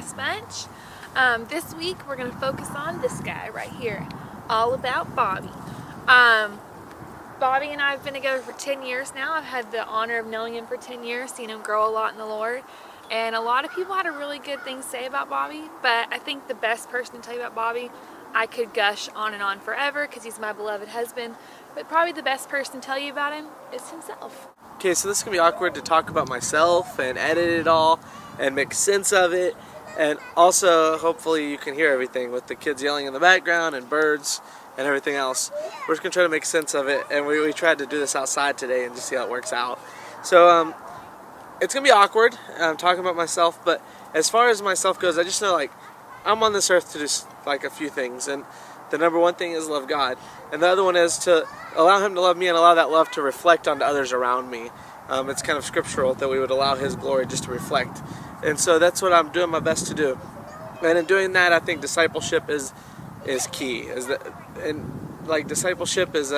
Harris Bunch. This week we're going to focus on this guy right here, all about Bobby. Bobby and I have been together for 10 years now. I've had the honor of knowing him for 10 years, seen him grow a lot in the Lord. And a lot of people had a really good thing to say about Bobby, but I think the best person to tell you about Bobby, I could gush on and on forever because he's my beloved husband, but probably the best person to tell you about him is himself. Okay, so this is going to be awkward to talk about myself and edit it all and make sense of it. And also, hopefully you can hear everything with the kids yelling in the background and birds and everything else. We're just going to try to make sense of it, and we tried to do this outside today and just see how it works out. So it's going to be awkward talking about myself, but as far as myself goes, I just know I'm on this earth to do a few things, and the number one thing is love God, and the other one is to allow Him to love me and allow that love to reflect onto others around me. It's kind of scriptural that we would allow His glory just to reflect, and so that's what I'm doing my best to do. And in doing that, I think discipleship is key. Discipleship is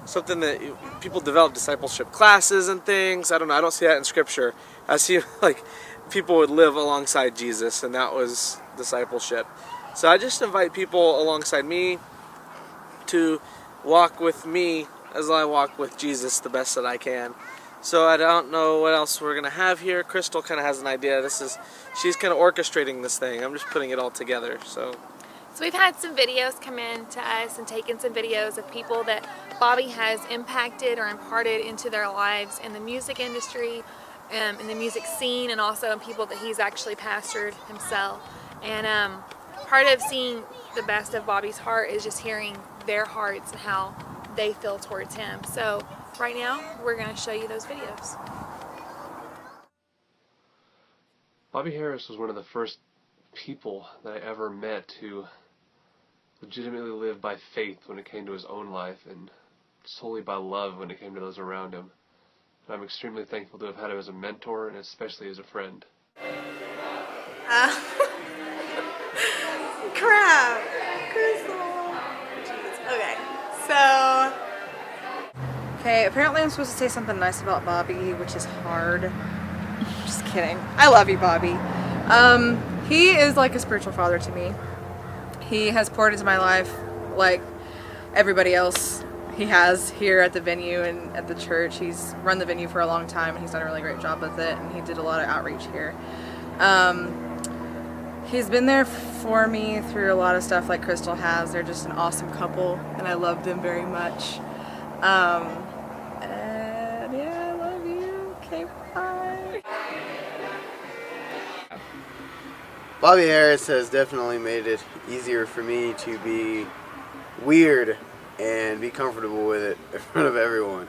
something that people develop discipleship classes and things. I don't know. I don't see that in scripture. I see people would live alongside Jesus, and that was discipleship. So I just invite people alongside me to walk with me as I walk with Jesus the best that I can. So I don't know what else we're going to have here. Crystal kind of has an idea. She's kind of orchestrating this thing. I'm just putting it all together. So we've had some videos come in to us and taken some videos of people that Bobby has impacted or imparted into their lives in the music industry, in the music scene, and also in people that he's actually pastored himself. And part of seeing the best of Bobby's heart is just hearing their hearts and how they feel towards him. So right now we're going to show you those videos. Bobby Harris was one of the first people that I ever met who legitimately lived by faith when it came to his own life and solely by love when it came to those around him. And I'm extremely thankful to have had him as a mentor and especially as a friend. Crap! Crystal! Okay, so... Okay, apparently I'm supposed to say something nice about Bobby, which is hard. Just kidding. I love you, Bobby. He is like a spiritual father to me. He has poured into my life like everybody else he has here at the venue and at the church. He's run the venue for a long time, and he's done a really great job with it, and he did a lot of outreach here. He's been there for me through a lot of stuff like Crystal has. They're just an awesome couple, and I love them very much. And yeah, I love you. Okay, bye. Bobby Harris has definitely made it easier for me to be weird and be comfortable with it in front of everyone.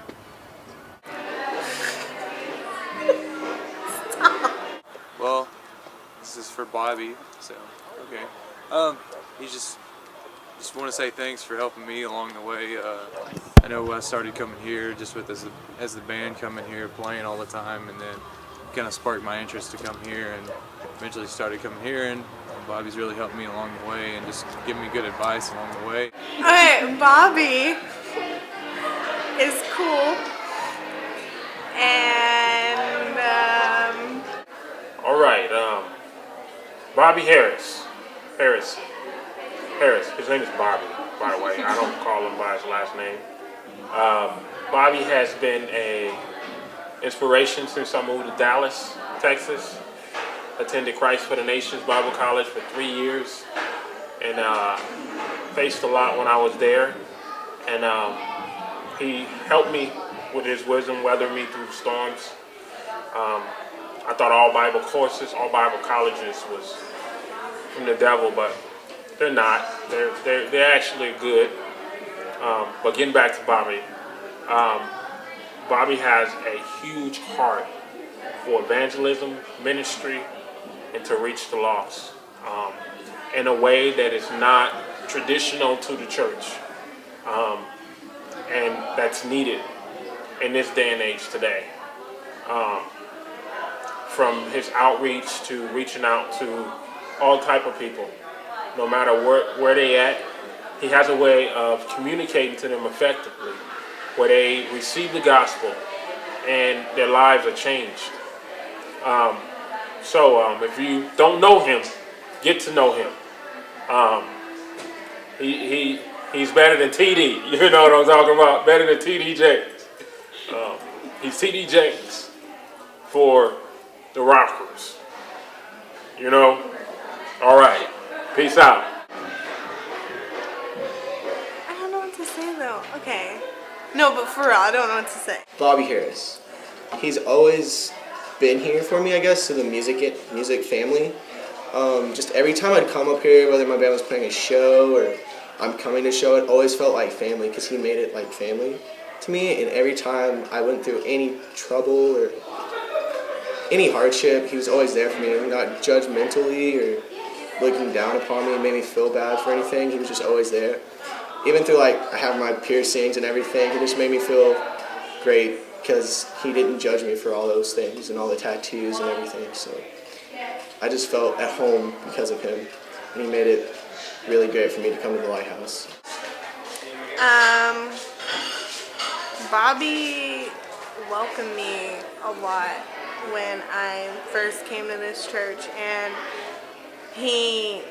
Well, this is for Bobby, so okay. He just want to say thanks for helping me along the way. I know I started coming here just with as the band coming here playing all the time, and then kind of sparked my interest to come here, and eventually started coming here, and Bobby's really helped me along the way and just giving me good advice along the way. Okay, Bobby is cool, and all right, Bobby Harris. His name is Bobby, by the way. I don't call him by his last name. Bobby has been a inspiration since I moved to Dallas, Texas. Attended Christ for the Nations Bible College for 3 years, and faced a lot when I was there. And he helped me with his wisdom, weather me through storms. I thought all Bible courses, all Bible colleges was from the devil, but they're not. They're actually good. But getting back to Bobby, Bobby has a huge heart for evangelism, ministry, and to reach the lost in a way that is not traditional to the church, and that's needed in this day and age today. From his outreach to reaching out to all type of people, no matter where they at, he has a way of communicating to them effectively, where they receive the gospel and their lives are changed. So if you don't know him, get to know him. He's better than TD. You know what I'm talking about? Better than TD Jakes. He's TD Jakes for the Rockers. You know? All right. Peace out. I don't know what to say though. Okay. No, but for real, I don't know what to say. Bobby Harris. He's always been here for me, I guess, to the music family. Just every time I'd come up here, whether my band was playing a show or I'm coming to a show, it always felt like family because he made it like family to me. And every time I went through any trouble or any hardship, he was always there for me, not judgmentally or looking down upon me and made me feel bad for anything. He was just always there. Even through like I have my piercings and everything, he just made me feel great because he didn't judge me for all those things and all the tattoos and everything. So I just felt at home because of him, and he made it really great for me to come to the Lighthouse. Bobby welcomed me a lot when I first came to this church, and he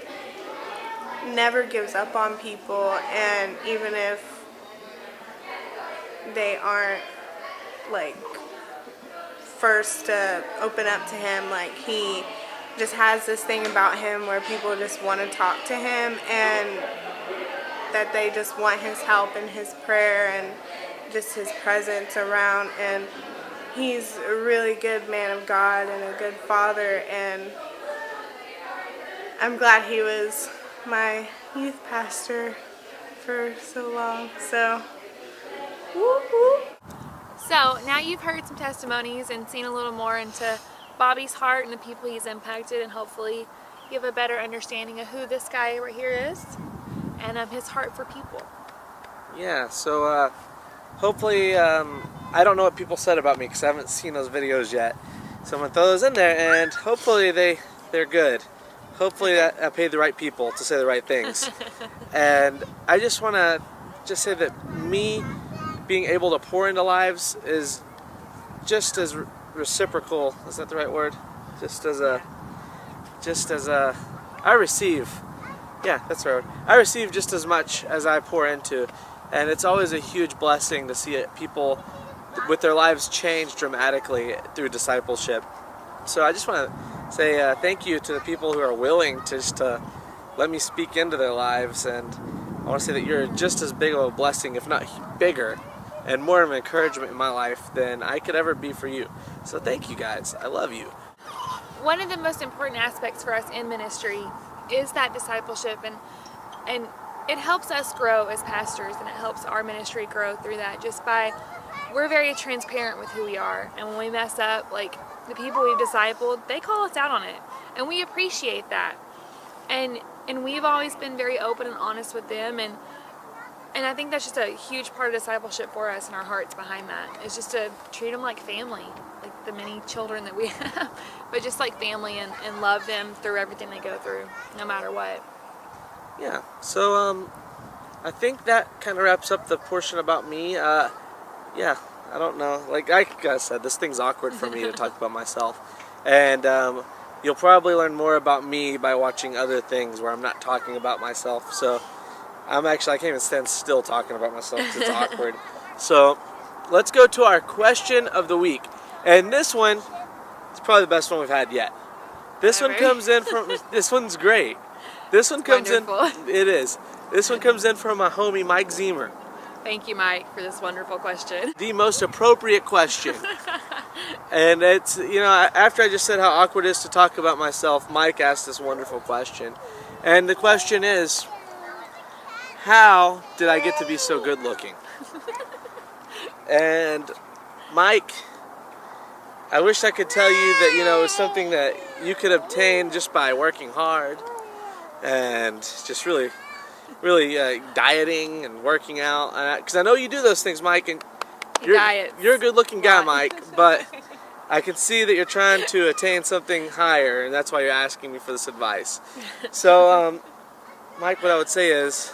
never gives up on people, and even if they aren't like first to open up to him, like he just has this thing about him where people just want to talk to him and that they just want his help and his prayer and just his presence around. And he's a really good man of God and a good father, and I'm glad he was my youth pastor for so long. So, whoop, whoop. So now you've heard some testimonies and seen a little more into Bobby's heart and the people he's impacted, and hopefully you have a better understanding of who this guy right here is and of his heart for people. Yeah, so hopefully, I don't know what people said about me because I haven't seen those videos yet. So I'm going to throw those in there, and hopefully they're good. Hopefully I paid the right people to say the right things. And I just want to just say that me being able to pour into lives is just as reciprocal, is that the right word? Just as I receive. Yeah, that's right. I receive just as much as I pour into, and it's always a huge blessing to see people with their lives change dramatically through discipleship. So I just want to say thank you to the people who are willing to just let me speak into their lives, and I want to say that you're just as big of a blessing, if not bigger, and more of an encouragement in my life than I could ever be for you. So thank you guys. I love you. One of the most important aspects for us in ministry is that discipleship, and it helps us grow as pastors, and it helps our ministry grow through that just by, we're very transparent with who we are, and when we mess up, like the people we've discipled, they call us out on it, and we appreciate that, and we've always been very open and honest with them, and I think that's just a huge part of discipleship for us, and our hearts behind that is just to treat them like family, like the many children that we have, but just like family, and love them through everything they go through, no matter what. Yeah, so I think that kind of wraps up the portion about me. Yeah, I don't know. Like I said, this thing's awkward for me to talk about myself, and you'll probably learn more about me by watching other things where I'm not talking about myself. So I can't even stand still talking about myself because it's awkward. So let's go to our question of the week. And this one is probably the best one we've had yet. This one comes in from, this one's great. This one comes wonderful. It is. This one comes in from my homie Mike Zemer. Thank you, Mike, for this wonderful question. The most appropriate question. And it's, after I just said how awkward it is to talk about myself, Mike asked this wonderful question. And the question is, how did I get to be so good looking? And Mike, I wish I could tell you that, it was something that you could obtain just by working hard and just really dieting and working out. Because I know you do those things, Mike, and you're a good looking guy, Mike, but I can see that you're trying to attain something higher, and that's why you're asking me for this advice. So, Mike, what I would say is,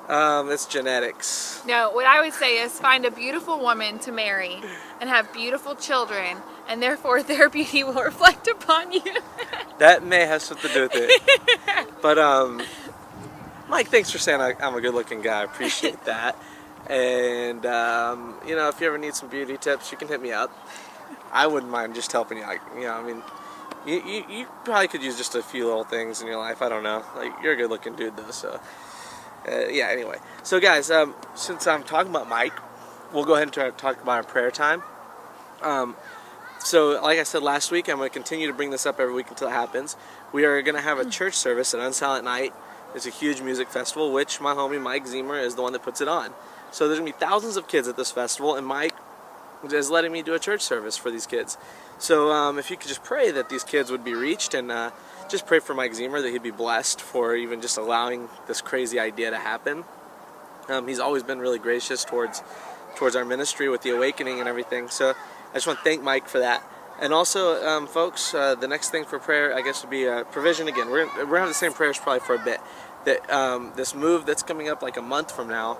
it's genetics. No, what I would say is find a beautiful woman to marry and have beautiful children, and therefore their beauty will reflect upon you. That may have something to do with it. But Mike, thanks for saying I'm a good-looking guy. I appreciate that. And you know, if you ever need some beauty tips, you can hit me up. I wouldn't mind just helping you. Like, you know, I mean, you probably could use just a few little things in your life. I don't know. Like, you're a good-looking dude, though. So yeah. Anyway, so guys, since I'm talking about Mike, we'll go ahead and talk about our prayer time. So, like I said last week, I'm going to continue to bring this up every week until it happens. We are going to have a church service at Unsilent Night. It's a huge music festival, which my homie Mike Zemer is the one that puts it on. So there's going to be thousands of kids at this festival, and Mike is letting me do a church service for these kids. So if you could just pray that these kids would be reached, and just pray for Mike Zemer that he'd be blessed for even just allowing this crazy idea to happen. He's always been really gracious towards our ministry with the awakening and everything. So I just want to thank Mike for that. And also, folks, the next thing for prayer, I guess, would be provision again. We're going to have the same prayers probably for a bit. That this move that's coming up like a month from now,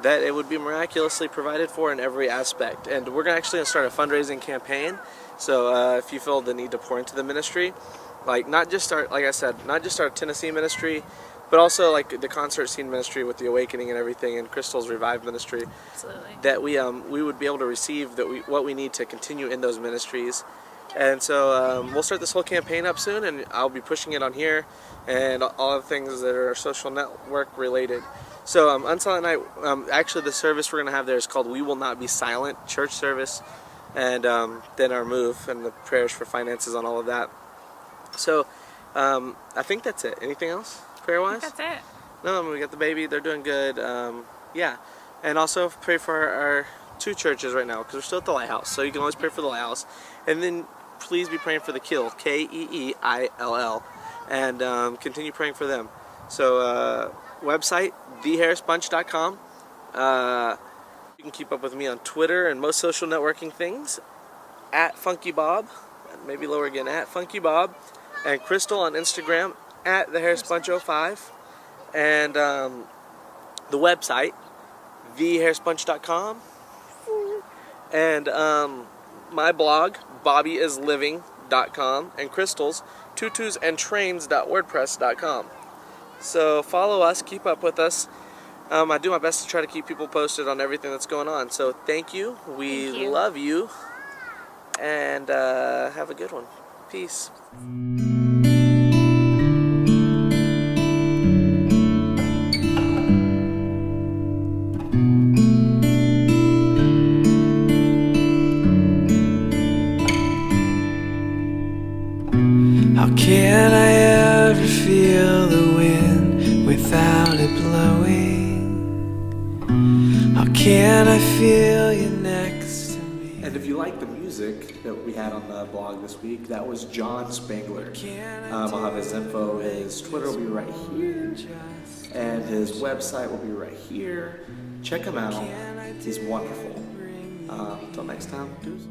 that it would be miraculously provided for in every aspect. And we're actually going to start a fundraising campaign. So if you feel the need to pour into the ministry, like not just our Tennessee ministry, but also like the concert scene ministry with the Awakening and everything, and Crystal's Revive ministry. Absolutely. That we would be able to receive what we need to continue in those ministries. And so we'll start this whole campaign up soon, and I'll be pushing it on here and all the things that are social network related. So Unsilent Night, actually the service we're going to have there is called We Will Not Be Silent church service, and then our move and the prayers for finances on all of that. So I think that's it. Anything else prayer-wise? That's it. No, we got the baby. They're doing good. Yeah. And also pray for our two churches right now, because we're still at the Lighthouse. So you can always pray for the Lighthouse. And then please be praying for the Kill, K-E-E-I-L-L. And continue praying for them. So website, theharrisbunch.com. You can keep up with me on Twitter and most social networking things at Funkeebob. Maybe lower again, at Funkeebob. And Crystal on Instagram at theharrisbunch05. And the website, theharrisbunch.com. And my blog, bobbyisliving.com. And Crystal's, tutusandtrains.wordpress.com. So follow us, keep up with us. I do my best to try to keep people posted on everything that's going on. So thank you. We love you. And have a good one. Peace. How can I ever feel the wind without it blowing? How can I feel you next to me? And if you like the music that we had on the blog this week, that was John Spangler. I'll have his info. His Twitter will be right here, and his website will be right here. Check him out. He's wonderful. Until next time, deuces.